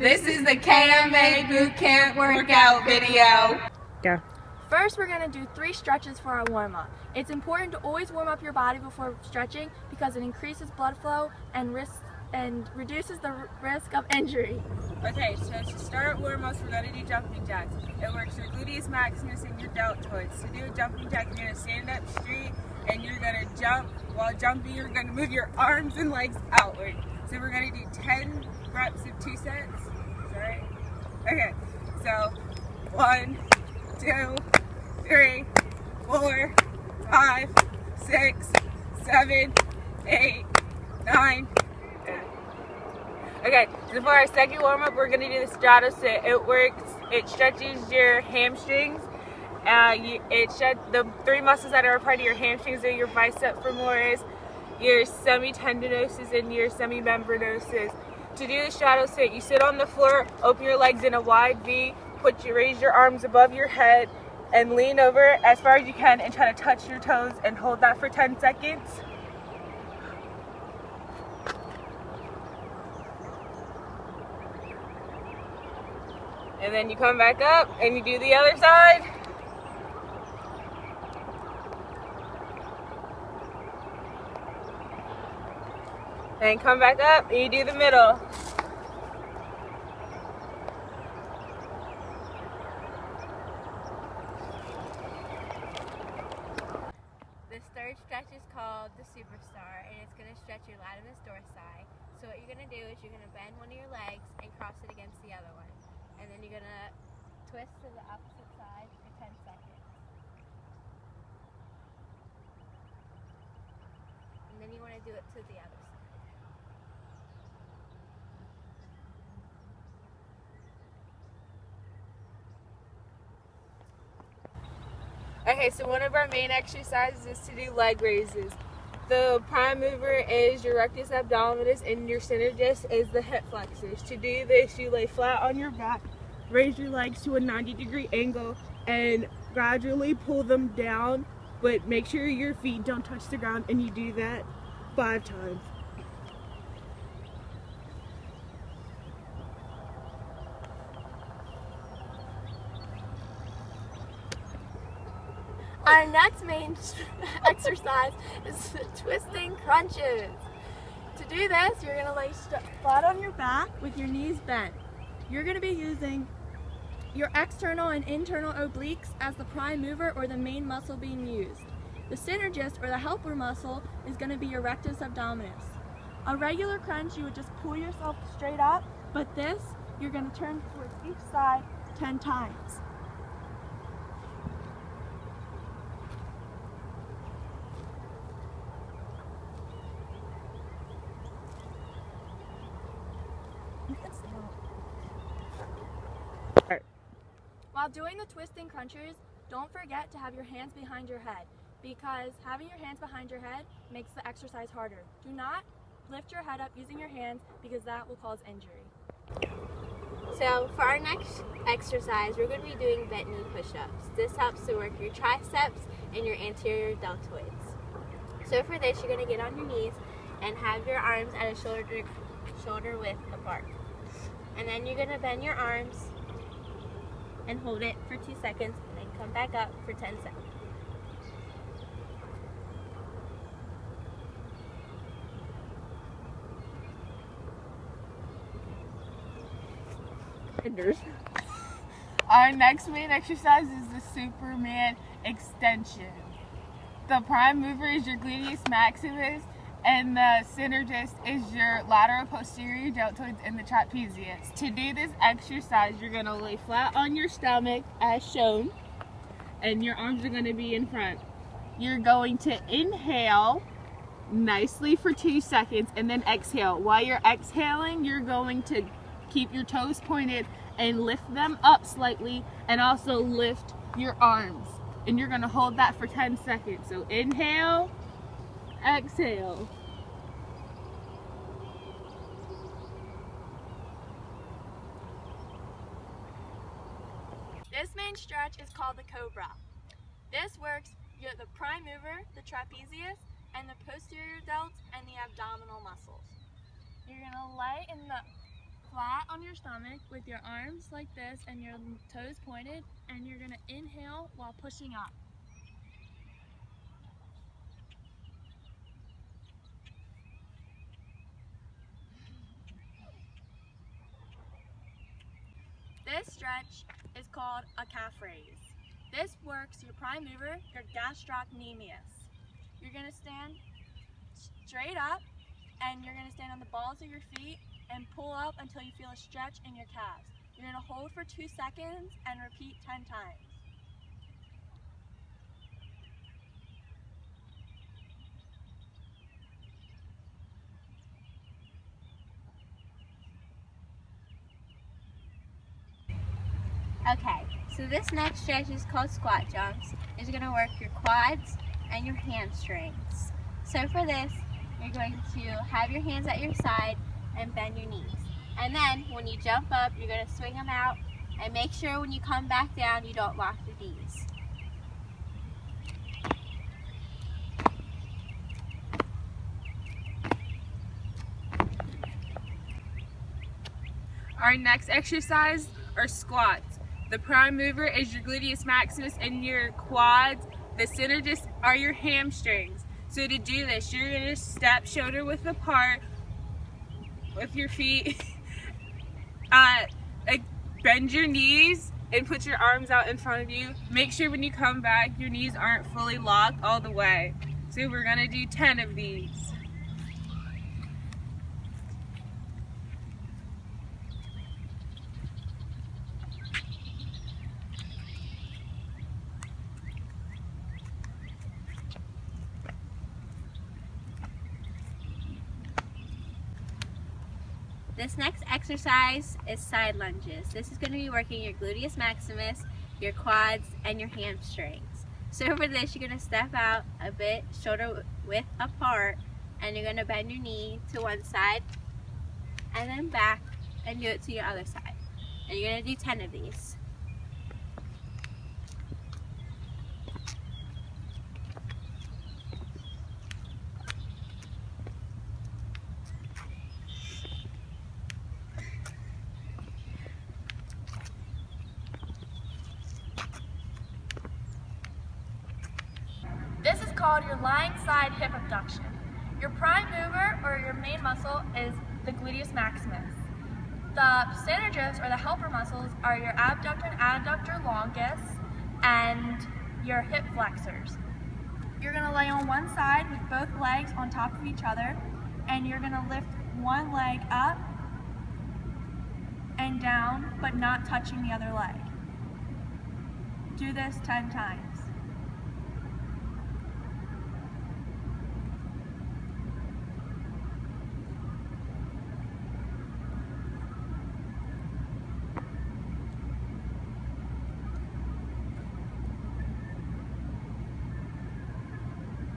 This is the KMA Boot Camp workout video. Go. First, we're going to do 3 stretches for our warm-up. It's important to always warm up your body before stretching because it increases blood flow and reduces the risk of injury. Okay, so to start warm-ups, we're going to do jumping jacks. It works your gluteus maximus and your deltoids. To do a jumping jack, you're going to stand up straight and you're going to jump. While jumping, you're going to move your arms and legs outward. So we're going to do 10 reps of 2 sets. Is that right? Okay, so 1, 2, 3, 4, 5, 6, 7, 8, 9, 10. Okay, so for our second warm-up, we're going to do the straddle sit. It stretches your hamstrings. The 3 muscles that are a part of your hamstrings are your bicep femoris, your semitendinosus, and your semimembranosus. To do the straddle sit, you sit on the floor, open your legs in a wide V, raise your arms above your head, and lean over as far as you can and try to touch your toes and hold that for 10 seconds. And then you come back up and you do the other side. And come back up and you do the middle. This third stretch is called the superstar, and it's going to stretch your latimus dorsi. So what you're going to do is you're going to bend one of your legs and cross it against the other one. And then you're going to twist to the opposite side for 10 seconds. And then you want to do it to the other side. Okay, so one of our main exercises is to do leg raises. The prime mover is your rectus abdominis and your center disc is the hip flexors. To do this, you lay flat on your back, raise your legs to a 90-degree angle, and gradually pull them down, but make sure your feet don't touch the ground, and you do that 5 times. Our next main exercise is the twisting crunches. To do this, you're going to lay flat on your back with your knees bent. You're going to be using your external and internal obliques as the prime mover or the main muscle being used. The synergist or the helper muscle is going to be your rectus abdominis. A regular crunch, you would just pull yourself straight up, but this, you're going to turn towards each side 10 times. While doing the twisting crunchers, don't forget to have your hands behind your head because having your hands behind your head makes the exercise harder. Do not lift your head up using your hands because that will cause injury. So for our next exercise, we're going to be doing bent knee push-ups. This helps to work your triceps and your anterior deltoids. So for this, you're going to get on your knees and have your arms at a shoulder width apart. And then you're going to bend your arms and hold it for 2 seconds and then come back up for 10 seconds. Our next main exercise is the Superman extension. The prime mover is your gluteus maximus and the synergist is your lateral posterior deltoids and the trapezius. To do this exercise, you're going to lay flat on your stomach as shown, and your arms are going to be in front. You're going to inhale nicely for 2 seconds and then exhale. While you're exhaling, you're going to keep your toes pointed and lift them up slightly and also lift your arms. And you're going to hold that for 10 seconds. So inhale, exhale. This main stretch is called the cobra. This works the prime mover, the trapezius, and the posterior delts and the abdominal muscles. You're going to lay in the flat on your stomach with your arms like this and your toes pointed, and you're going to inhale while pushing up. This stretch is called a calf raise. This works your prime mover, your gastrocnemius. You're going to stand straight up, and you're going to stand on the balls of your feet and pull up until you feel a stretch in your calves. You're going to hold for 2 seconds and repeat 10 times. Okay, so this next stretch is called squat jumps. It's going to work your quads and your hamstrings. So for this, you're going to have your hands at your side and bend your knees. And then when you jump up, you're going to swing them out, and make sure when you come back down, you don't lock your knees. Our next exercise are squats. The prime mover is your gluteus maximus and your quads. The center just are your hamstrings. So to do this, you're going to step shoulder width apart with your feet. Bend your knees and put your arms out in front of you. Make sure when you come back, your knees aren't fully locked all the way. So we're going to do 10 of these. This next exercise is side lunges. This is going to be working your gluteus maximus, your quads, and your hamstrings. So for this, you're going to step out a bit, shoulder width apart, and you're going to bend your knee to one side, and then back, and do it to your other side. And you're going to do 10 of these. This is called your lying side hip abduction. Your prime mover, or your main muscle, is the gluteus maximus. The synergists, or the helper muscles, are your abductor and adductor longus and your hip flexors. You're going to lay on one side with both legs on top of each other, and you're going to lift one leg up and down, but not touching the other leg. Do this 10 times.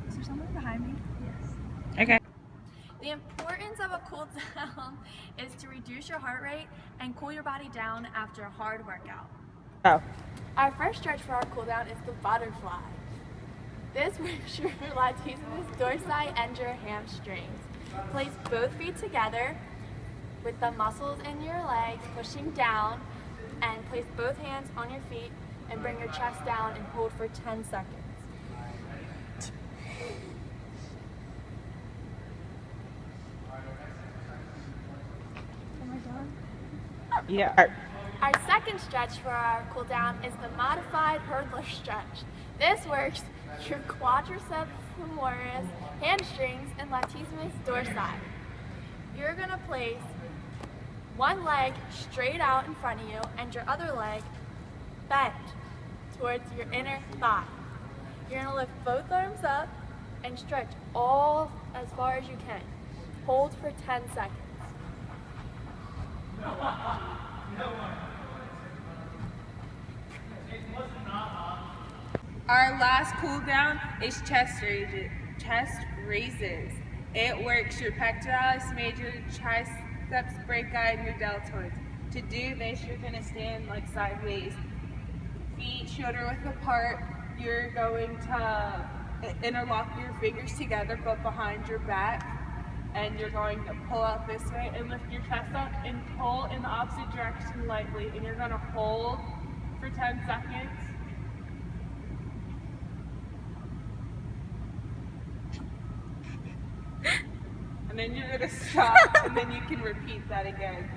Is there someone behind me? Yes. Okay. The importance of a cool down is to reduce your heart rate and cool your body down after a hard workout. Oh. Our first stretch for our cool down is the butterfly. This works your latissimus dorsi and your hamstrings. Place both feet together with the muscles in your legs pushing down, and place both hands on your feet and bring your chest down and hold for 10 seconds. Yeah. Our second stretch for our cool down is the modified hurdler stretch. This works your quadriceps femoris, hamstrings, and latissimus dorsi. You're going to place one leg straight out in front of you and your other leg bent towards your inner thigh. You're going to lift both arms up and stretch all as far as you can. Hold for 10 seconds. Our last cool down is chest raises. It works your pectoralis major, triceps brachii, and your deltoids. To do this, you're going to stand like sideways, feet shoulder width apart. You're going to interlock your fingers together but behind your back, and you're going to pull out this way and lift your chest up and pull pull in the opposite direction lightly, and you're gonna hold for 10 seconds. And then you're gonna stop, and then you can repeat that again.